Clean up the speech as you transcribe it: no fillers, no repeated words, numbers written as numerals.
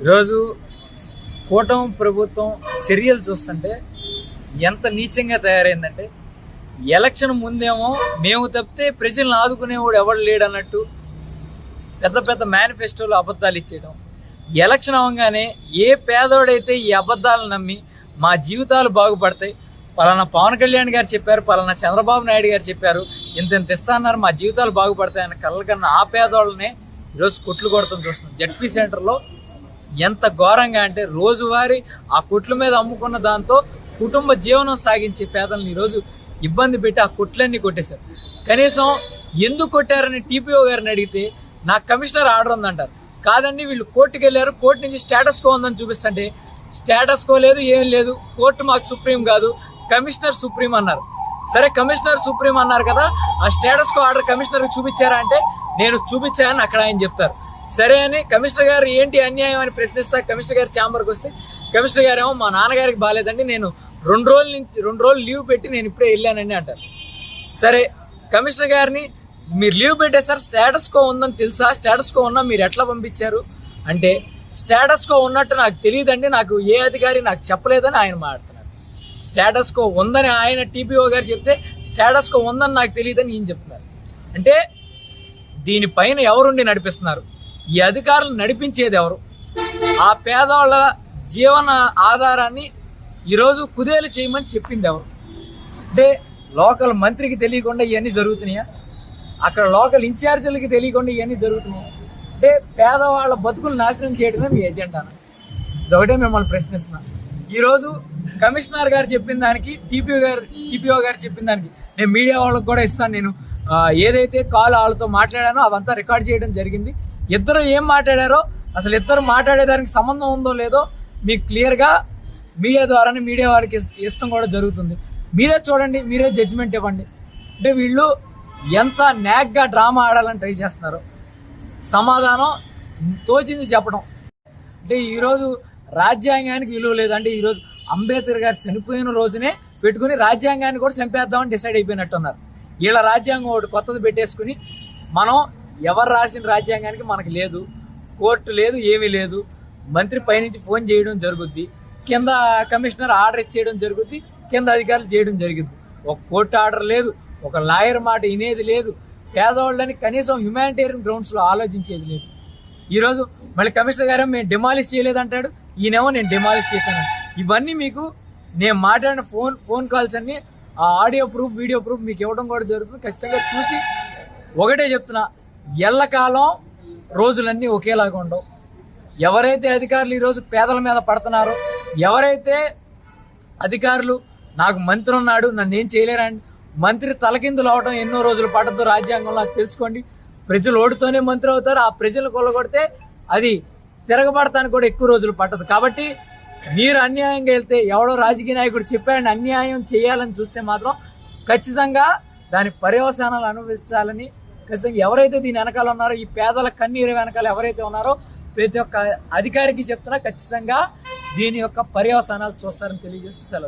ఈరోజు కూటమి ప్రభుత్వం చర్యలు చూస్తుంటే ఎంత నీచంగా తయారైందంటే, ఎలక్షన్ ముందేమో మేము తప్పితే ప్రజలను ఆదుకునేవాడు ఎవడు లేడన్నట్టు పెద్ద పెద్ద మేనిఫెస్టోలు అబద్ధాలు ఇచ్చేయడం. ఎలక్షన్ అవగానే ఏ పేదోడైతే ఈ అబద్ధాలను నమ్మి మా జీవితాలు బాగుపడతాయి, పలానా పవన్ కళ్యాణ్ గారు చెప్పారు, పలానా చంద్రబాబు నాయుడు గారు చెప్పారు, ఇంత ఇస్తా అన్నారు, మా జీవితాలు బాగుపడతాయని కళ్ళకన్నా ఆ పేదోళ్ళనే ఈరోజు కొట్లు కొడతాం చూస్తున్నాం. జడ్పీ సెంటర్లో ఎంత ఘోరంగా అంటే, రోజువారీ ఆ కొట్ల మీద అమ్ముకున్న దాంతో కుటుంబ జీవనం సాగించే పేదలను ఈరోజు ఇబ్బంది పెట్టి ఆ కొట్లన్నీ కొట్టేశారు. కనీసం ఎందుకు కొట్టారని టీపీఓ గారిని అడిగితే నాకు కమిషనర్ ఆర్డర్ ఉందంటారు. కాదండి, వీళ్ళు కోర్టుకు వెళ్ళారు, కోర్టు నుంచి స్టేటస్ కో ఉందని చూపిస్తుంటే స్టేటస్ కో లేదు, ఏం లేదు, కోర్టు మాకు సుప్రీం కాదు, కమిషనర్ సుప్రీం అన్నారు. సరే, కమిషనర్ సుప్రీం అన్నారు కదా, ఆ స్టేటస్ కో ఆర్డర్ కమిషనర్కి చూపించారా అంటే నేను చూపించానని అక్కడ ఆయన చెప్తారు. సరే అని కమిషనర్ గారు ఏంటి అన్యాయం అని ప్రశ్నిస్తా కమిషనర్ గారు ఛాంబర్కి వస్తే కమిషనర్ గారు ఏమో మా నాన్నగారికి బాగాలేదండి, నేను 2 రోజులు లీవ్ పెట్టి నేను ఇప్పుడే వెళ్ళానండి అంటారు. సరే, కమిషనర్ గారిని మీరు లీవ్ పెట్టేసారు, స్టేటస్ కో ఉందని తెలుసా, స్టేటస్ కో ఉన్నా మీరు ఎట్లా పంపించారు అంటే స్టేటస్ కో ఉన్నట్టు నాకు తెలియదండి, నాకు ఏ అధికారి నాకు చెప్పలేదని ఆయన మాట్లాడుతున్నారు. స్టేటస్ కో ఉందని ఆయన టీపీఓ గారు చెప్తే స్టేటస్ కో ఉందని నాకు తెలియదని ఈయన చెప్తున్నారు. అంటే దీనిపైన ఎవరుండి నడిపిస్తున్నారు? ఈ అధికారులు నడిపించేది ఎవరు? ఆ పేదవాళ్ళ జీవన ఆధారాన్ని ఈరోజు కుదేలు చేయమని చెప్పింది ఎవరు? అంటే లోకల్ మంత్రికి తెలియకుండా ఇవన్నీ జరుగుతున్నాయా? అక్కడ లోకల్ ఇన్ఛార్జీలకి తెలియకుండా ఇవన్నీ జరుగుతున్నాయా? అంటే పేదవాళ్ళ బతుకులు నాశనం చేయడమే మీ ఎజెండానా? ఇదొకటే మిమ్మల్ని ప్రశ్నిస్తున్నాను. ఈరోజు కమిషనర్ గారు చెప్పిన దానికి టీపీఓ గారు చెప్పిన దానికి నేను మీడియా వాళ్ళకి కూడా ఇస్తాను. నేను ఏదైతే కాల్ వాళ్ళతో మాట్లాడానో అవంతా రికార్డ్ చేయడం జరిగింది. ఇద్దరు ఏం మాట్లాడారో, అసలు ఇద్దరు మాట్లాడేదానికి సంబంధం ఉందో లేదో మీకు క్లియర్గా మీడియా ద్వారానే మీడియా వారికి ఇష్టం కూడా జరుగుతుంది. మీరే చూడండి, మీరే జడ్జిమెంట్ ఇవ్వండి. అంటే వీళ్ళు ఎంత న్యాక్గా డ్రామా ఆడాలని ట్రై చేస్తున్నారు. సమాధానం తోచింది చెప్పడం. అంటే ఈరోజు రాజ్యాంగానికి విలువ లేదంటే ఈరోజు అంబేద్కర్ గారు చనిపోయిన రోజునే పెట్టుకుని రాజ్యాంగాన్ని కూడా చంపేద్దామని డిసైడ్ అయిపోయినట్టున్నారు. వీళ్ళ రాజ్యాంగం ఒకటి కొత్తది పెట్టేసుకుని మనం ఎవరు రాసిన రాజ్యాంగానికి మనకు లేదు, కోర్టు లేదు, ఏమీ లేదు, మంత్రి పైనుంచి ఫోన్ చేయడం జరుగుద్ది, కింద కమిషనర్ ఆర్డర్ ఇచ్చేయడం జరుగుద్ది, కింద అధికారులు చేయడం జరిగింది. ఒక కోర్టు ఆర్డర్ లేదు, ఒక లాయర్ మాట వినేది లేదు, పేదవాళ్ళని కనీసం హ్యుమానిటేరియన్ గ్రౌండ్స్లో ఆలోచించేది లేదు. ఈరోజు మళ్ళీ కమిషనర్ గారు మేము డిమాలిష్ చేయలేదంటాడు, ఈయనేమో నేను డిమాలిష్ చేశాను. ఇవన్నీ మీకు నేను మాట్లాడిన ఫోన్ కాల్స్ అన్ని ఆ ఆడియో ప్రూఫ్, వీడియో ప్రూఫ్ మీకు ఇవ్వడం కూడా జరుగుతుంది. ఖచ్చితంగా చూసి ఒకటే చెప్తున్నా, ఎల్లకాలం రోజులన్నీ ఒకేలాగా ఉండవు. ఎవరైతే అధికారులు ఈరోజు పేదల మీద పడుతున్నారో, ఎవరైతే అధికారులు నాకు మంత్రి ఉన్నాడు నన్ను ఏం చేయలేరండి, మంత్రి తలకిందులు అవడం ఎన్నో రోజులు పడద్దు రాజ్యాంగంలో, అది తెలుసుకోండి. ప్రజలు ఓటుతోనే మంత్రి అవుతారు, ఆ ప్రజలు కొల్లగొడితే అది తిరగబడటానికి కూడా ఎక్కువ రోజులు పట్టదు. కాబట్టి మీరు అన్యాయంగా వెళ్తే, ఎవడో రాజకీయ నాయకుడు చెప్పాడని అన్యాయం చేయాలని చూస్తే మాత్రం ఖచ్చితంగా దాని పర్యవసానాలు అనుభవించాలని ఖచ్చితంగా ఎవరైతే దీని వెనకాల ఉన్నారో, ఈ పేదల కన్నీరు వెనకాల ఎవరైతే ఉన్నారో ప్రతి ఒక్క అధికారికి చెప్తున్నా ఖచ్చితంగా దీని యొక్క పర్యవసానాలు చూస్తారని తెలియజేస్తూ సెలవు.